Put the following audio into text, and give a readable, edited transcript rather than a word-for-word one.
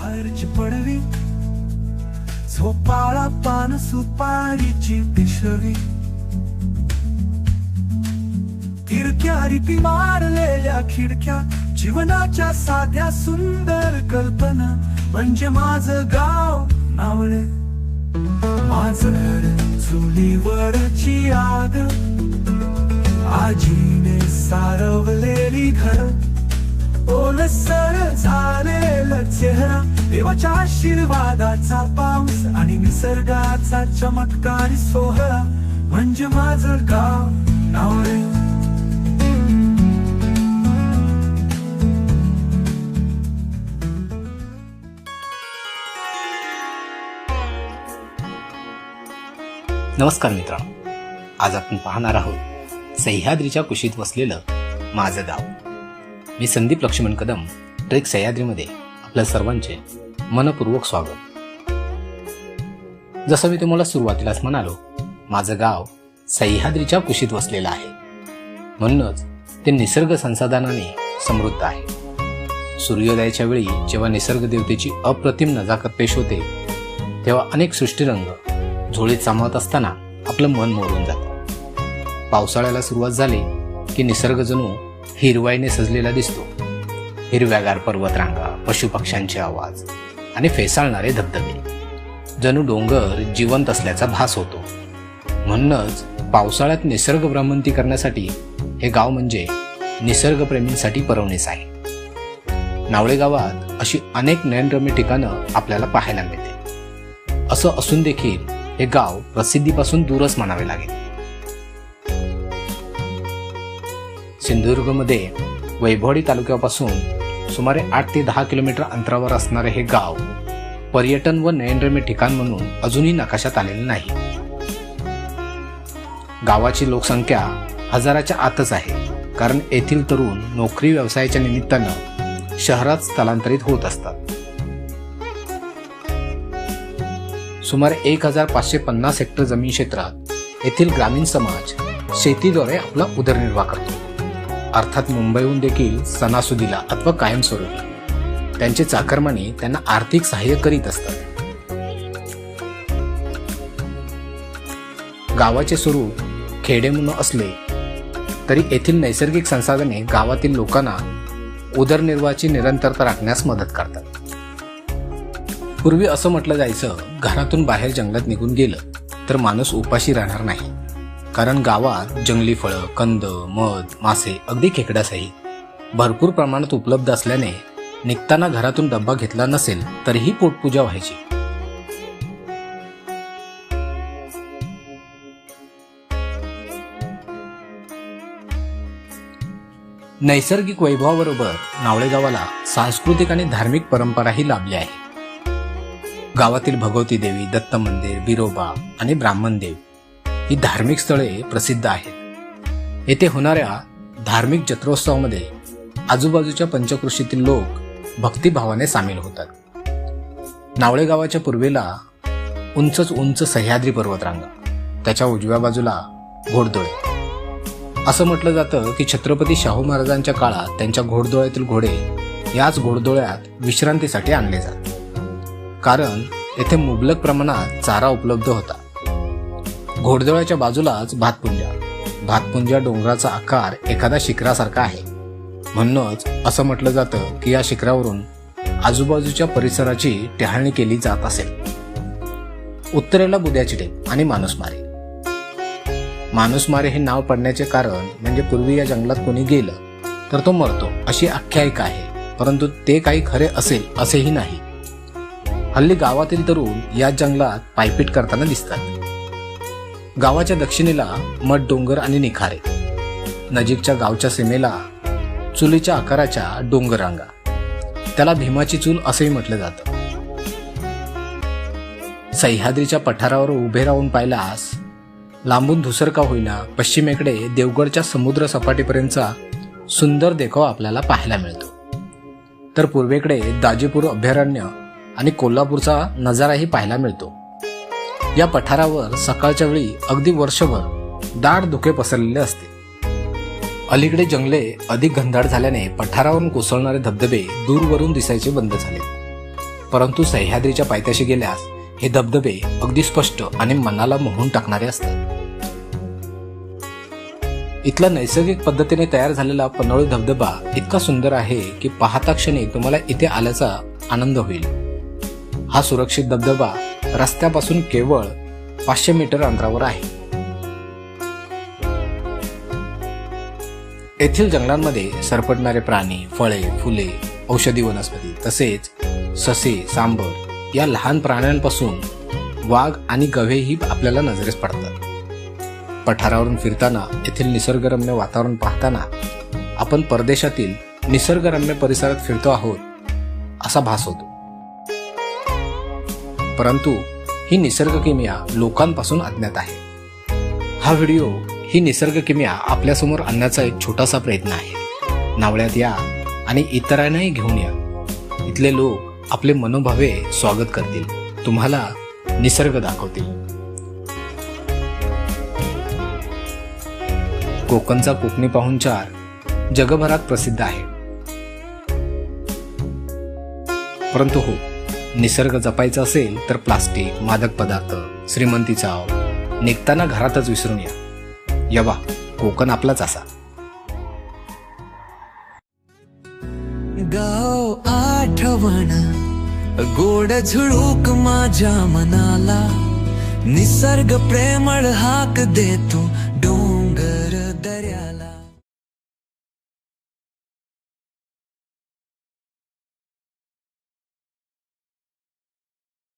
बाहेरची पडवी, झोपाळा पान सुपारीची पिशवी, तिरक्या रिपी मारलेल्या खिडक्या, जीवनाच्या साध्या सुंदर कल्पना. म्हणजे माझं गाव नावळे, माझं घर चुलीवरची आग, आजीने सारवलेली घर, ओलसर झालेला चेहरा, देवाच्या आशीर्वादाचा पाऊस आणि निसर्गाचा चमत्कारी सोहळा. म्हणजे माझं गाव नावळे. नमस्कार मित्रांनो, आज आपण पाहणार आहोत सह्याद्रीच्या कुशीत वसलेलं माझं गाव. मी संदीप लक्ष्मण कदम, ट्रेक सह्याद्रीमध्ये आपल्या सर्वांचे मनपूर्वक स्वागत. जसं मी तुम्हाला सुरुवातीलाच म्हणालो, माझं गाव सह्याद्रीच्या कुशीत वसलेलं आहे, म्हणूनच ते निसर्ग संसाधनाने समृद्ध आहे. सूर्योदयाच्या वेळी जेव्हा निसर्ग देवतेची अप्रतिम नजाकत पेश होते, तेव्हा अनेक सृष्टीरंग झोळीत सामावत असताना आपलं मन मोडून जातं. पावसाळ्याला सुरुवात झाली की निसर्ग जणू हिरवाईने सजलेला दिसतो. हिरव्यागार पर्वतरांगा, पशुपक्ष्यांचे आवाज आणि फेसाळणारे धबधबे, जणू डोंगर जिवंत असल्याचा भास होतो. म्हणूनच पावसाळ्यात निसर्ग भ्रमंती करण्यासाठी हे गाव म्हणजे निसर्गप्रेमींसाठी पर्वणीच आहे. नावळे गावात अशी अनेक नयनरम्य ठिकाणं आपल्याला पाहायला मिळते. असं असून देखील हे गाव प्रसिद्धीपासून दूरच मानावे लागेल. सिंधुदुर्गमध्ये वैभववाडी तालुक्यापासून सुमारे 8 ते 10 किलोमीटर अंतरावर असणारे हे गाव पर्यटन व नयनरम्य ठिकाण म्हणून अजूनही नकाशात आलेले नाही. गावाची लोकसंख्या हजाराच्या आतच आहे, कारण येथील तरुण नोकरी व्यवसायाच्या निमित्तानं शहरात स्थलांतरित होत असतात. सुमारे 1550 हेक्टर जमीन क्षेत्रात येथील ग्रामीण समाज शेतीद्वारे आपला उदरनिर्वाह करतो. अर्थात मुंबईहून देखील सणासुदीला अथवा कायमस्वरूपी त्यांचे चाकरमानी त्यांना आर्थिक सहाय्य करीत असतात. गावाचे स्वरूप खेडे म्हणून असले तरी येथील नैसर्गिक संसाधने गावातील लोकांना उदरनिर्वाहाची निरंतरता राखण्यास मदत करतात. पूर्वी असं म्हटलं जायचं, घरातून बाहेर जंगलात निघून गेलं तर माणूस उपाशी राहणार नाही, कारण गावात जंगली फळं, कंद, मध, मासे, अगदी खेकड्यासहित भरपूर प्रमाणात उपलब्ध असल्याने निघताना घरातून डब्बा घेतला नसेल तरीही पोटपूजा व्हायची. नैसर्गिक वैभवाबरोबर नावळे गावाला सांस्कृतिक आणि धार्मिक परंपराही लाभली आहे. गावातील भगवती देवी, दत्त मंदिर, बिरोबा आणि ब्राह्मणदेव ही धार्मिक स्थळे प्रसिद्ध आहेत. येथे होणाऱ्या धार्मिक जत्रोत्सवामध्ये आजूबाजूच्या पंचक्रोशीतील लोक भक्तिभावाने सामील होतात. नावळे गावाच्या पूर्वेला उंच सह्याद्री पर्वतरांगा, त्याच्या उजव्या बाजूला घोडदोळे. असं म्हटलं जातं की छत्रपती शाहू महाराजांच्या काळात त्यांच्या घोडदोळ्यातील घोडे याच घोडदोळ्यात विश्रांतीसाठी आणले जात, कारण येथे मुबलक प्रमाणात चारा उपलब्ध होता. घोडदोळ्याच्या बाजूलाच भातपुंजा डोंगराचा आकार एखादा शिखरासारखा आहे. म्हणूनच असं म्हटलं जातं की या शिखरावरून आजूबाजूच्या परिसराची टहाळणी केली जात असेल. उत्तरेला बुद्याची टेक आणि माणूसमारे हे नाव पडण्याचे कारण म्हणजे पूर्वी या जंगलात कोणी गेलं तर तो मरतो अशी आख्यायिका आहे, परंतु ते काही खरे असेल असेही नाही. हल्ली गावातील तरुण या जंगलात पायपीट करताना दिसतात. गावाच्या दक्षिणेला मठ डोंगर आणि निखारे, नजीकच्या गावच्या सीमेला चुलीच्या आकाराच्या डोंगररांगा, त्याला भीमाची चूल असेही म्हटलं जातं. सह्याद्रीच्या पठारावर उभे राहून पाहिल्यास लांबून धुसर का होईना पश्चिमेकडे देवगडच्या समुद्र सपाटीपर्यंतचा सुंदर देखावा आपल्याला पाहायला मिळतो. तर पूर्वेकडे दाजीपूर अभयारण्य आणि कोल्हापूरचा नजाराही पाहायला मिळतो. या पठारावर सकाळच्या वेळी अगदी वर्षभर दाट धुके पसरलेले असते. अलीकडे जंगले अधिक घनदाट झाल्याने पठारावरून कोसळणारे धबधबे दूरवरून दिसायचे बंद झाले. परंतु सह्याद्रीच्या पायथ्याशी गेल्यास हे धबधबे अगदी स्पष्ट आणि मनाला मोहून टाकणारे असतात. इथला नैसर्गिक पद्धतीने तयार झालेला पन्हाळी धबधबा इतका सुंदर आहे की पाहता क्षणी तुम्हाला इथे आल्याचा आनंद होईल. हा सुरक्षित धबधबा रस्त्यापासून केवळ 500 मीटर अंतरावर आहे. येथील जंगलांमध्ये सरपटणारे प्राणी, फळे, फुले, औषधी वनस्पती तसेच ससे, सांबर या लहान प्राण्यांपासून वाघ आणि गवेही आपल्याला नजरेस पडतात. पठारावरून फिरताना येथील निसर्गरम्य वातावरण पाहताना आपण परदेशातील निसर्गरम्य परिसरात फिरतो आहोत असा भास होतो. परंतु ही निसर्ग किमया लोकांपासून अज्ञात आहे. हा व्हिडिओ ही निसर्ग किमया आपल्यासमोर आणण्याचा एक छोटासा प्रयत्न आहे. नावळ्यात या आणि इतरांनाही घेऊन या. इथले लोक आपले मनोभावे स्वागत करतील, तुम्हाला निसर्ग दाखवतील. कोकणचा कोकणी पाहुणचार जगभरात प्रसिद्ध आहे. परंतु हो, निसर्ग जपायचा असेल तर प्लास्टिक, मादक पदार्थ, श्रीमंती चाव निघताना घरातच विसरून या. यवा, कोकण आपलाच असा. गाव आठवण गोड झुळूक माझ्या मनाला, निसर्ग प्रेमळ हाक देतो